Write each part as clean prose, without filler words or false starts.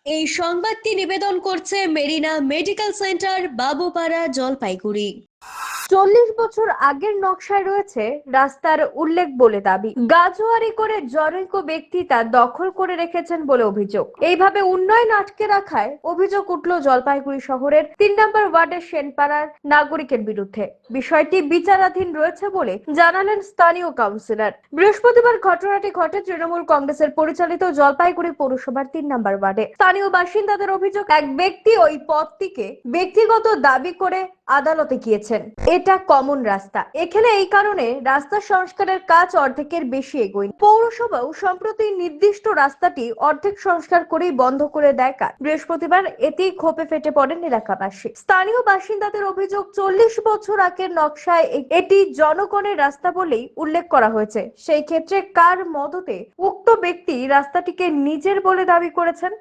এই সংবাদটি নিবেদন করছে মেরিনা মেডিকেল সেন্টার, বাবুপাড়া, জলপাইগুড়ি। 40 বছর আগের নকশায় রয়েছে রাস্তার উল্লেখ বলে দাবি। গাজোয়ারি করে জনৈক ব্যক্তি তা দখল করে রেখেছেন বলে অভিযোগ। এইভাবে উন্নয়ন আটকে রাখায় অভিযোগ উঠল জলপাইগুড়ি শহরের 3 নম্বর ওয়ার্ডের সেনপাড়ার নাগরিকের বিরুদ্ধে। বিষয়টি বিচারাধীন রয়েছে বলে জানালেন স্থানীয় কাউন্সিলর। বৃহস্পতিবার ঘটনাটি ঘটে তৃণমূল কংগ্রেসের পরিচালিত জলপাইগুড়ি পৌরসভার 3 নম্বর ওয়ার্ডে। স্থানীয় বাসিন্দাদের অভিযোগ, এক ব্যক্তি ওই পথটিকে ব্যক্তিগত দাবি করে আদালতে গিয়েছেন। এটা কমন রাস্তা, এখানে এই কারণে রাস্তা সংস্কারের কাজ অর্ধেকের বেশি এগোয়নি। পৌরসভাও সম্প্রতি নির্দিষ্ট রাস্তাটি অর্ধেক সংস্কার করেই বন্ধ করে দেয় কাজ। বৃহস্পতিবার এতেই ক্ষোভে ফেটে পড়েন এলাকাবাসী। স্থানীয় বাসিন্দাদের অভিযোগ, 40 বছর আগের নকশায় এটি জনগণের রাস্তা বলেই উল্লেখ করা হয়েছে। সেই ক্ষেত্রে কার মদতে উক্ত ব্যক্তি রাস্তাটিকে নিজের বলে দাবি করেছেন?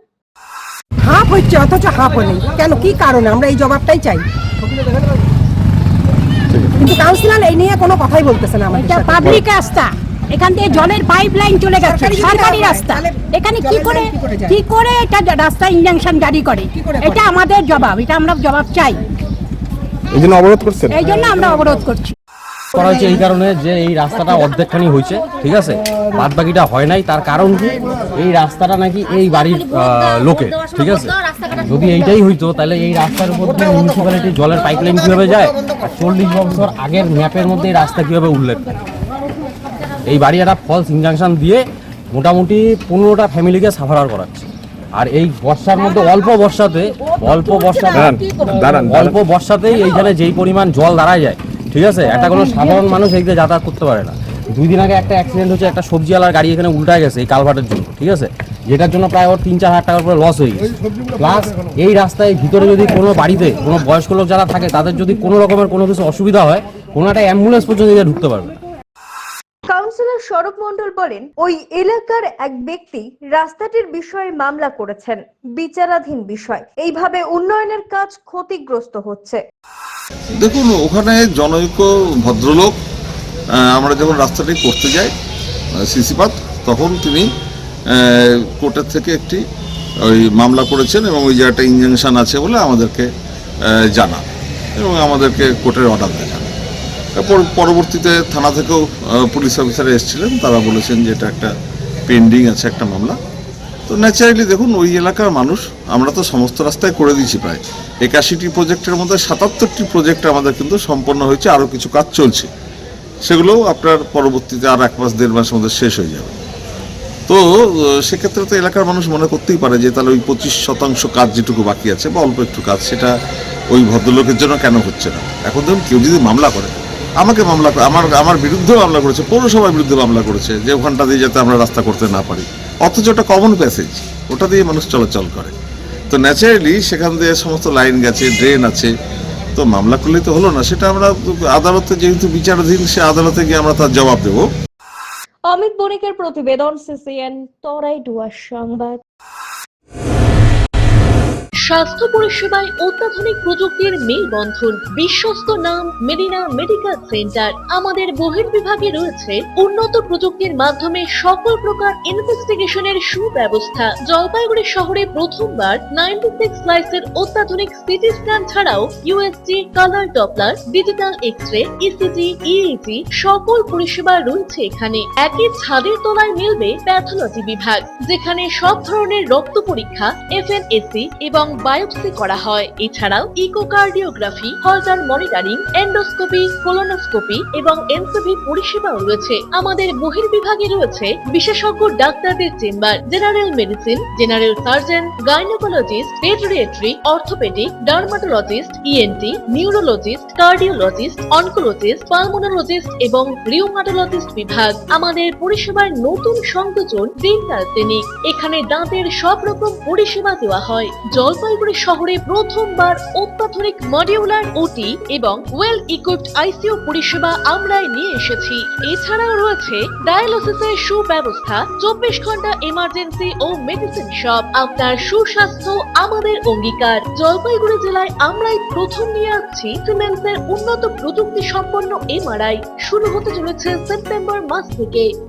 হাফ হচ্ছে অথচ হাফ হয়নি কেন, কি কারণে? আমরা এই জবাবটাই চাই। কিন্তু কাউন্সিলর এই নিয়ে কোনো কথাই বলতেছে না। আমাদের সাথে পাবলিক রাস্তা, এখান থেকে জলের পাইপ লাইন চলে গেছে, সরকারি রাস্তা। এখানে কি করে এটা রাস্তা ইনজাংশন জারি করে? এটা আমাদের জবাব, এটা আমরা জবাব চাই। এই জন্য অবরোধ করছেন? এই জন্য আমরা অবরোধ করছি। করা হয়েছে এই কারণে যে এই রাস্তাটা অর্ধেকখানি হয়েছে, ঠিক আছে, বাদ বাকিটা হয় নাই। তার কারণ কি, এই রাস্তাটা নাকি এই বাড়ির লোকে, ঠিক আছে। যদি এইটাই হইতো তাহলে এই রাস্তার উপর দিয়ে মিউনিসিপ্যালিটির জলের পাইপলাইন কিভাবে যায়, আর 40 বছর আগের ম্যাপের মধ্যে এই রাস্তা কিভাবে উল্লেখ করে? এই বাড়ি একটা ফলস ইনজাংশন দিয়ে মোটামুটি 15টা ফ্যামিলিকে সাফার করাচ্ছে। আর এই বর্ষার মধ্যে অল্প বর্ষাতেই এইখানে যেই পরিমাণ জল দাঁড়ায় যায়, ঠিক আছে, একটা কোনো সাধারণ মানুষ এইদিকে যাতায়াত করতে পারে না। 2 দিন আগে একটা অ্যাক্সিডেন্ট হচ্ছে, একটা সবজিওয়ালার গাড়ি এখানে উল্টায় গেছে এই কালভার্টের জন্য, ঠিক আছে, যেটার জন্য প্রায় ওর 3-4 হাজার টাকার উপরে লস হয়ে গেছে। প্লাস এই রাস্তায় ভিতরে যদি কোনো বাড়িতে কোনো বয়স্ক লোক যারা থাকে তাদের যদি কোনো রকমের কোনো কিছু অসুবিধা হয়, কোনো একটা অ্যাম্বুলেন্স পর্যন্ত ঢুকতে পারবে না। কাউন্সিলর স্বরূপ মণ্ডল বলেন, ওই এলাকার এক ব্যক্তি রাস্তাটির বিষয়ে মামলা করেছেন, বিচারাধীন বিষয়। এইভাবে উন্নয়নের কাজ ক্ষতিগ্রস্ত হচ্ছে। দেখুন, ওখানে জনৈক ভদ্রলোক, আমরা যখন রাস্তাটি করতে যাই সিসিপাত, তখন তিনি কোর্টের থেকে একটি ওই মামলা করেছেন এবং ওই জায়গাটা ইনজাংশন আছে বলে আমাদেরকে জানান এবং আমাদেরকে কোর্টের অর্ডার দেখান। পরবর্তীতে থানা থেকেও পুলিশ অফিসার এসেছিলেন, তারা বলেছেন যে এটা একটা পেন্ডিং আছে একটা মামলা। তো ন্যাচারালি দেখুন, ওই এলাকার মানুষ, আমরা তো সমস্ত রাস্তায় করে দিয়েছি, প্রায় 81টি প্রজেক্টের মধ্যে 77টি প্রজেক্ট আমাদের কিন্তু সম্পন্ন হয়েছে, আরও কিছু কাজ চলছে, সেগুলোও আপনার পরবর্তীতে আর 1 মাস 1.5 মাসের মধ্যে শেষ হয়ে যাবে। তো সেক্ষেত্রে তো এলাকার মানুষ মনে করতেই পারে যে তাহলে ওই 25% কাজ যেটুকু বাকি আছে বা অল্প একটু কাজ, সেটা ওই ভদ্রলোকের জন্য কেন হচ্ছে না। এখন ধরুন কেউ যদি মামলা করে, আমাকে মামলা করে, আমার বিরুদ্ধেও মামলা করেছে, পৌরসভার বিরুদ্ধে মামলা করেছে যে ওখানটা দিয়ে যাতে আমরা রাস্তা করতে না পারি, অথচ ওটা কমন প্যাসেজ, ওটা দিয়ে মানুষ চলাচল করে। তো ন্যাচারালি সেখান দিয়ে সমস্ত লাইন গেছে, ড্রেন আছে, তো মামলা করলেই তো হলো না। সেটা আমরা আদালতে, যেহেতু বিচারাধীন, সে আদালতে গিয়ে আমরা তার জবাব দেবো। অমিত বণিকের প্রতিবেদন, সিসিএন, তরাই ডুয়ার সংবাদ। স্বাস্থ্য পরিষেবায় অত্যাধুনিক প্রযুক্তির মেলবন্ধন, বিশ্বস্ত নাম মেরিনা মেডিকেল সেন্টার। আমাদের বহির্বিভাগে রয়েছে উন্নত প্রযুক্তির মাধ্যমে সকল প্রকার ইনভেস্টিগেশনের সুব্যবস্থা। জলপাইগুড়ি শহরে প্রথমবার 96 স্লাইসের অত্যাধুনিক সিটি স্ক্যান ছাড়াও USG, colour Doppler, digital X-ray, ECG, EEG সকল পরিষেবা রয়েছে এখানে। একই ছাদের তলায় মিলবে প্যাথোলজি বিভাগ, যেখানে সব ধরনের রক্ত পরীক্ষা, এফএনএসি এবং বায়োপসি করা হয়। এছাড়াও ইকোকার্ডিওগ্রাফি, হলটার মনিটরিং, এন্ডোস্কোপি, কোলোনোস্কোপি এবং এনসিভি পরিষেবাও রয়েছে। আমাদের বহির্বিভাগে রয়েছে বিশেষজ্ঞ ডাক্তারদের chamber, general medicine, general surgeon, gynaecologist, পেডিয়াট্রি, orthopaedic, dermatologist, ENT, neurologist, cardiologist, oncologist, pulmonologist এবং রিউমাটোলজিস্ট বিভাগ। আমাদের পরিষেবার নতুন সংযোজন ডেন্টাল ক্লিনিক। এখানে দাঁতের সব রকম পরিষেবা দেওয়া হয়। জলপাইগুড়ি শহরে প্রথমবার অত্যাধুনিক মডিউলার ওটি এবং ওয়েল ইকুইপড আইসিইউ পরিষেবা আমরাই নিয়ে এসেছি। এছাড়াও রয়েছে ডায়ালিসিসের সুব্যবস্থা, 24 ঘন্টা এমার্জেন্সি ও মেডিসিন শপ। আপনার সুস্বাস্থ্য আমাদের অঙ্গীকার। জলপাইগুড়ি জেলায় আমরাই প্রথম নিয়ে আসছি সিমেন্সের উন্নত প্রযুক্তি সম্পন্ন এমআরআই। শুরু হতে চলেছে সেপ্টেম্বর মাস থেকে।